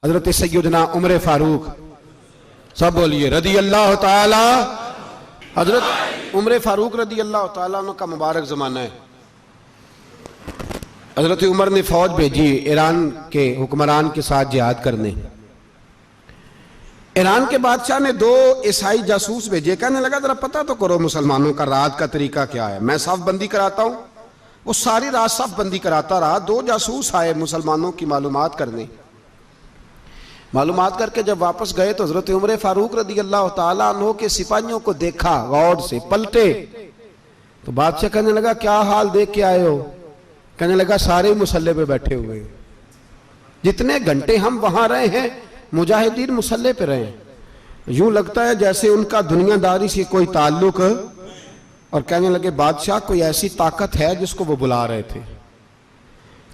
हजरत सैयदना उमर फारूक, सब बोलिए रदी अल्लाह ताला। हजरत उमर फारूक रदी अल्लाह ताला का मुबारक ज़माना है। हजरत उमर ने फौज भेजी ईरान के हुक्मरान के साथ जिहाद करने। ईरान के बादशाह ने 2 ईसाई जासूस भेजे, कहने लगा जरा पता तो करो मुसलमानों का रात का तरीका क्या है, मैं साफ बंदी कराता हूं। वो सारी रात साफ बंदी कराता रहा। 2 जासूस आए मुसलमानों की मालूमात करने। मालूमात करके जब वापस गए तो हजरत उमर फारूक रदी अल्लाह ताला अन्हु के सिपाहियों को देखा, गौर से पलटे तो बादशाह कहने लगा क्या हाल देख के आए हो? कहने लगा सारे मुसल्ले पे बैठे हुए, जितने घंटे हम वहां रहे हैं मुजाहिदीन मुसल्ले पे रहे, यूं लगता है जैसे उनका दुनियादारी से कोई ताल्लुक। और कहने लगे बादशाह कोई ऐसी ताकत है जिसको वो बुला रहे थे,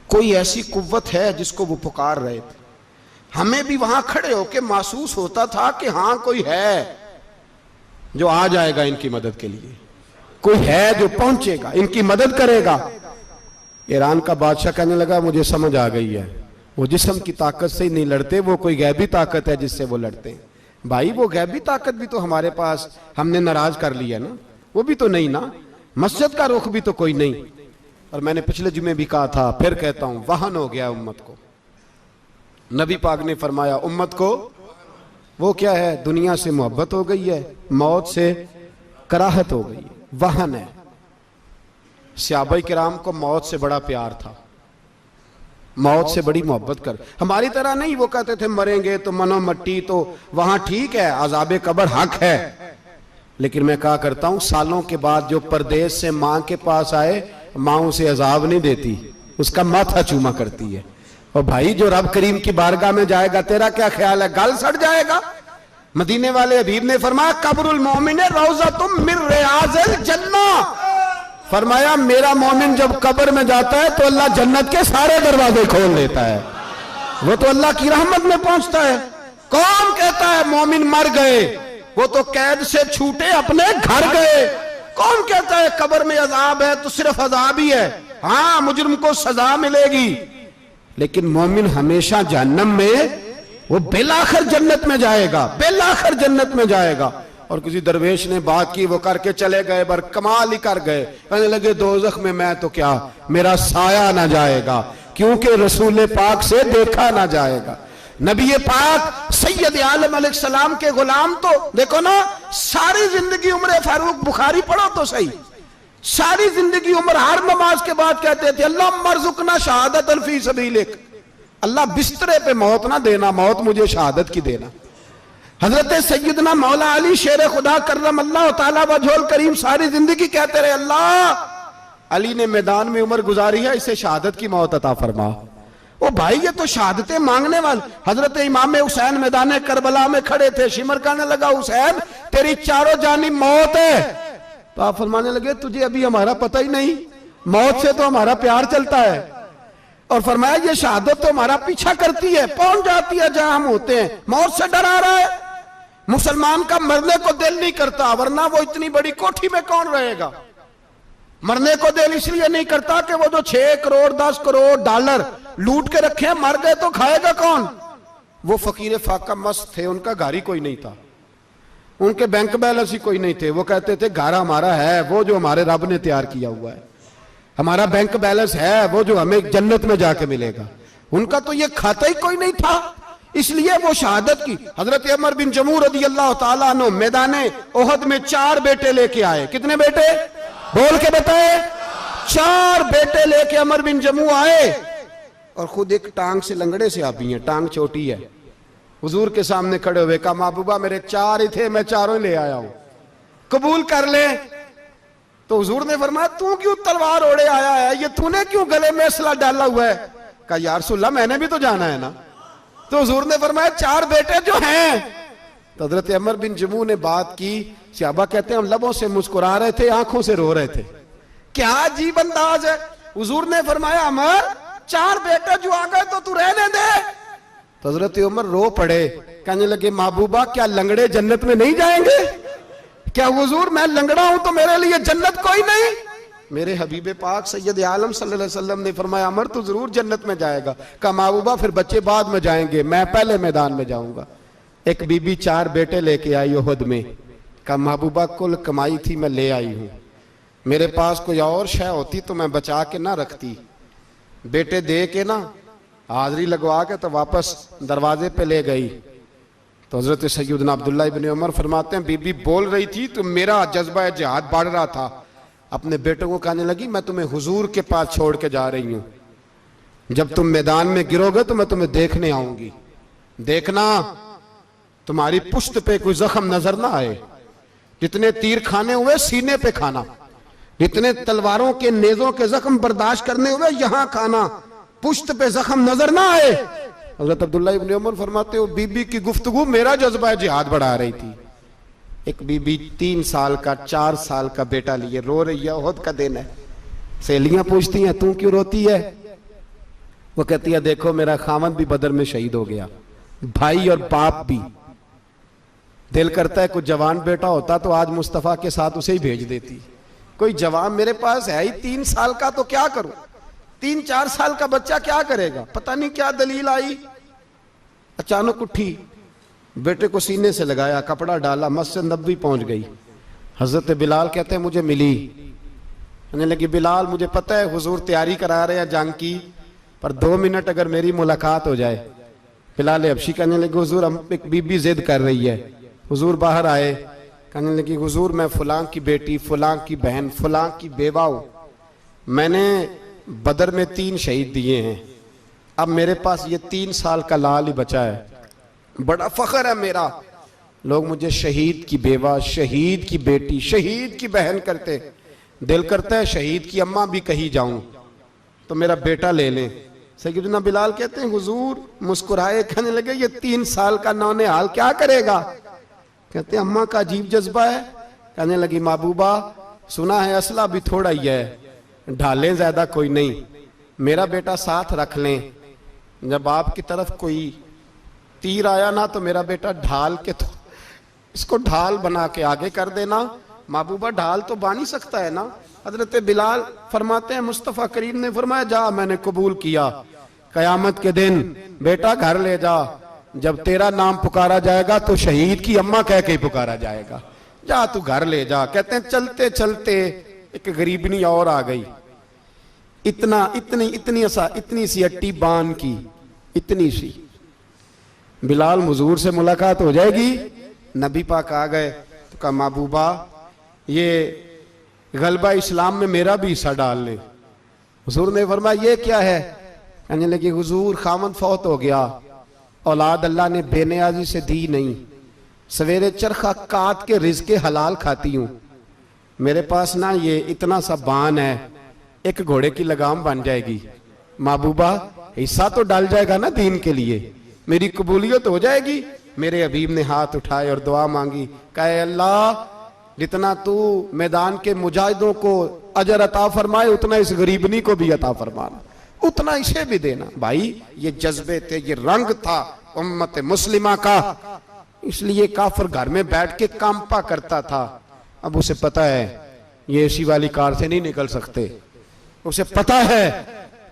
कोई ऐसी कुव्वत है जिसको वो पुकार रहे थे। हमें भी वहां खड़े होके महसूस होता था कि हाँ कोई है जो आ जाएगा इनकी मदद के लिए, कोई है जो पहुंचेगा इनकी मदद करेगा। ईरान का बादशाह कहने लगा मुझे समझ आ गई है, वो जिस्म की ताकत से ही नहीं लड़ते, वो कोई गैबी ताकत है जिससे वो लड़ते हैं। भाई वो गैबी ताकत भी तो हमारे पास हमने नाराज कर लिया ना, वो भी तो नहीं ना, मस्जिद का रुख भी तो कोई नहीं। और मैंने पिछले जुमे भी कहा था, फिर कहता हूं, वहन हो गया उम्मत को। नबी पाक ने फरमाया उम्मत को वो क्या है, दुनिया से मोहब्बत हो गई है, मौत से कराहत हो गई है, वहन है। सहाबाए किराम को मौत से बड़ा प्यार था, मौत से बड़ी मोहब्बत कर, हमारी तरह नहीं। वो कहते थे मरेंगे तो मनो मट्टी, तो वहां ठीक है, अज़ाबे कब्र हक है। लेकिन मैं कहा करता हूं सालों के बाद जो परदेश से मां के पास आए, मां उसे अजाब नहीं देती, उसका माथा चूमा करती है। और भाई जो रब करीम की बारगाह में जाएगा, तेरा क्या ख्याल है, गल सड़ जाएगा? मदीने वाले हबीब ने फरमाया कब्रुल मोमिन रौज़तुम मिन रियाज़िल जन्नह, फरमाया मेरा मोमिन जब कब्र में जाता है तो अल्लाह जन्नत के सारे दरवाजे खोल देता है, वो तो अल्लाह की रहमत में पहुंचता है। कौन कहता है मोमिन मर गए, वो तो कैद से छूटे अपने घर गए। कौन कहता है कब्र में अजाब है तो सिर्फ अजाब ही है, हाँ मुजरिम को सजा मिलेगी, लेकिन मोमिन हमेशा जहन्नम में, वो बेलाखिर जन्नत में जाएगा, बेलाखिर जन्नत में जाएगा। और किसी दरवेश ने बात की, वो करके चले गए, बर कमाल ही कर गए, कहने लगे दोज़ख में मैं तो क्या, मेरा साया ना जाएगा, क्योंकि रसूल पाक से देखा ना जाएगा। नबी पाक सैयद आलम अलैहिस्सलाम के गुलाम तो देखो ना, सारी जिंदगी उमर फारूक, बुखारी पढ़ो तो सही, सारी जिंदगी उम्र हर नमाज के बाद कहते थे अल्लाह मरजुकना शहादतन फी सबीलिक, अल्लाह बिस्तरे पे मौत ना देना, मौत मुझे शहादत की देना। हजरत सैयदना मौला अली शेर खुदा करम अल्लाह ताला वजहुल करीम सारी जिंदगी कहते रहे अल्लाह अली ने मैदान में उम्र गुजारी है, इसे शहादत की मौत अता फरमा। ओ भाई ये तो शहादतें मांगने वाले। हजरत इमाम हुसैन मैदान करबला में खड़े थे, शिमर कहने लगा हुसैन तेरी चारों जानी मौत है, तो आप फरमाने लगे तुझे अभी हमारा पता ही नहीं, मौत से तो हमारा प्यार चलता है। और फरमाया ये शहादत तो हमारा पीछा करती है, पहुंच जाती है जहां हम होते हैं, मौत से डरा रहा है। मुसलमान का मरने को दिल नहीं करता, वरना वो इतनी बड़ी कोठी में कौन रहेगा। मरने को दिल इसलिए नहीं करता कि वो जो 6 करोड़ 10 करोड़ डॉलर लूट के रखे, मर गए तो खाएगा कौन। वो फकीर फाका मस्त थे, उनका घर ही कोई नहीं था, उनके बैंक बैलेंस ही कोई नहीं थे। वो कहते थे घर हमारा है वो जो हमारे रब ने तैयार किया हुआ है, हमारा बैंक बैलेंस है वो जो हमें जन्नत में जाके मिलेगा। उनका तो ये खाता ही कोई नहीं था, इसलिए वो शहादत की। हजरत उमर बिन जमू रदी अल्लाह ताला अन्हु मैदाने ओहद में 4 बेटे लेके आए। कितने बेटे बोल के बताए? 4 बेटे लेके उमर बिन जमू आए, और खुद एक टांग से लंगड़े से आप ही हैं, टांग छोटी है। हुजूर के सामने खड़े हुए कहा महबूबा मेरे 4 ही थे, मैं 4 ही ले आया हूं, कबूल कर ले। तो हुजूर ने फरमाया तू क्यों तलवार ओढ़े आया है, ये तूने क्यों गले में असला डाला हुआ है? कहा या रसूलल्लाह मैंने भी तो जाना है ना। तो हुजूर ने फरमाया 4 बेटे जो हैं। तो हजरत उमर बिन जमू ने बात की, सहाबा कहते हैं हम लबों से मुस्कुरा रहे थे, आंखों से रो रहे थे, क्या अजीब अंदाज है। हुजूर ने फरमाया उमर 4 बेटे जो आ गए तो तू रहने दे। तो हजरत उमर रो पड़े, कहने लगे महबूबा क्या लंगड़े जन्नत में नहीं जाएंगे? क्या हुजूर मैं लंगड़ा हूं तो मेरे लिए जन्नत कोई नहीं? मेरे हबीब पाक सैयद आलम सल्लल्लाहु अलैहि वसल्लम ने फरमाया अमर तो जरूर जन्नत में जाएगा। कहा महबूबा फिर बच्चे बाद में जाएंगे, मैं पहले मैदान में जाऊंगा। एक बीबी 4 बेटे लेके आई उहद में। कहा महबूबा कुल कमाई थी मैं ले आई हूं, मेरे पास कोई और शय होती तो मैं बचा के ना रखती। बेटे दे के ना हाजिरी लगवा के तो वापस दरवाजे पे ले गई। तो हजरत सैयदना अब्दुल्लाह इब्न उमर फरमाते हैं बीबी बोल रही थी तो मेरा जज्बा जिहाद बढ़ रहा था। अपने बेटों को कहने लगी मैं तुम्हें हुजूर के पास छोड़ के जा रही हूं, जब तुम मैदान में गिरोगे तो मैं तुम्हें देखने आऊंगी, देखना तुम्हारी पुश्त पे कोई जख्म नजर ना आए। जितने तीर खाने हुए सीने पे खाना, जितने तलवारों के नेजों के जख्म बर्दाश्त करने हुए यहां खाना, पुश्त पे जख्म नजर ना आए। हजरत अब्दुल्लाह इब्न उमर फरमाते हो बीबी की गुफ्तगू मेरा जज्बा जिहाद बढ़ा रही थी। एक बीबी 3 साल का 4 साल का बेटा लिए रो रही है, उहद का दिन है। सहेलियां पूछती हैं तू क्यों रोती है? वो कहती है देखो मेरा खामद भी बदर में शहीद हो गया, भाई और बाप भी। दिल करता है कोई जवान बेटा होता तो आज मुस्तफा के साथ उसे ही भेज देती। कोई जवान मेरे पास है ही 3 साल का तो क्या करूं, 3-4 साल का बच्चा क्या करेगा? पता नहीं क्या दलील आई, अचानक उठी, बेटे को सीने से लगाया, कपड़ा डाला, मस्जिद नबवी पहुंच गई। हजरत बिलाल कहते हैं मुझे मिली, कहने लगी बिलाल मुझे पता है हुजूर तैयारी करा रहे हैं जंग की, पर 2 मिनट अगर मेरी मुलाकात हो जाए। बिलाल हबशी कहने लगे हुजूर हम एक बीबी जिद कर रही है। हुजूर बाहर आए, कहने लगी हुजूर मैं फलां की बेटी, फलां की बहन, फलां की बेवा हूं, मैंने बदर में 3 शहीद दिए हैं, अब मेरे पास ये 3 साल का लाल ही बचा है, बड़ा फख्र है मेरा। लोग मुझे शहीद की बेवा, शहीद की बेटी, शहीद की बहन करते, दिल करता है शहीद की अम्मा भी कहीं जाऊं तो मेरा बेटा ले लें। सैयदना बिलाल कहते हैं हुजूर मुस्कुराए, कहने लगे ये 3 साल का नौनिहाल क्या करेगा? कहते हैं अम्मा का अजीब जज्बा है। कहने लगी महबूबा सुना है असला भी थोड़ा ही है, ढालें ज्यादा कोई नहीं, मेरा बेटा साथ रख लें, जब आपकी तरफ कोई तीर आया ना तो मेरा बेटा ढाल के तो इसको ढाल बना के आगे कर देना। महबूबा ढाल तो बानी सकता है ना। हजरत बिलाल फरमाते हैं मुस्तफ़ा करीम ने फरमाया जा मैंने कबूल किया, कयामत के दिन बेटा घर ले जा, जब तेरा नाम पुकारा जाएगा तो शहीद की अम्मा कह के ही पुकारा जाएगा, जा तू घर ले जा। कहते हैं चलते चलते एक गरीबनी और आ गई, इतनी सी अट्टी बान की, इतनी सी। बिलाल हुजूर से मुलाकात हो जाएगी, नबी पाक आ गए तो कहा महबूबा ये गलबा इस्लाम में मेरा भी हिस्सा डाल ले। हुजूर ने फरमाया ये क्या है? कहने लगी हुजूर खामद फौत हो गया, औलाद अल्लाह ने बेनियाजी से दी नहीं, सवेरे चरखा काट के रिज़्क़े हलाल खाती हूं, मेरे पास ना ये इतना सा बान है, एक घोड़े की लगाम बन जाएगी, महबूबा हिस्सा तो डाल जाएगा ना दीन के लिए, मेरी कबूलियत हो जाएगी। मेरे हबीब ने हाथ उठाए और दुआ मांगी, कहे अल्लाह जितना तू मैदान के मुजाहिदों को अजर अता फरमाए उतना इस गरीबनी को भी अता फरमाना, उतना इसे भी देना। भाई ये जज्बे थे, ये रंग था उम्मत मुस्लिमा का, इसलिए काफिर घर में बैठ के कांपा करता था। अब उसे पता है ये एसी वाली कार से नहीं निकल सकते, उसे पता है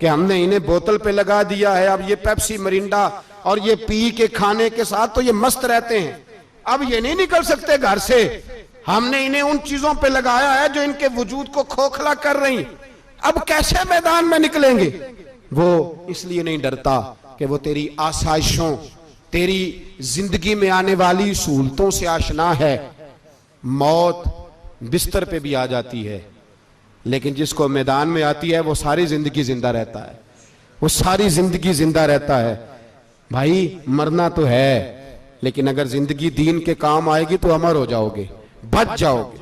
कि हमने इन्हें बोतल पे लगा दिया है, अब ये पेप्सी मरिंडा और ये पी के खाने के साथ तो ये मस्त रहते हैं, अब ये नहीं निकल सकते घर से, हमने इन्हें उन चीजों पे लगाया है जो इनके वजूद को खोखला कर रही, अब कैसे मैदान में निकलेंगे? वो इसलिए नहीं डरता कि वो तेरी आसाइशों, तेरी जिंदगी में आने वाली सहूलतों से आशना है। मौत बिस्तर पे भी आ जाती है, लेकिन जिसको मैदान में आती है वो सारी जिंदगी जिंदा रहता है, वो सारी जिंदगी जिंदा रहता है। भाई मरना तो है, लेकिन अगर जिंदगी दीन के काम आएगी तो अमर हो जाओगे, बच जाओगे।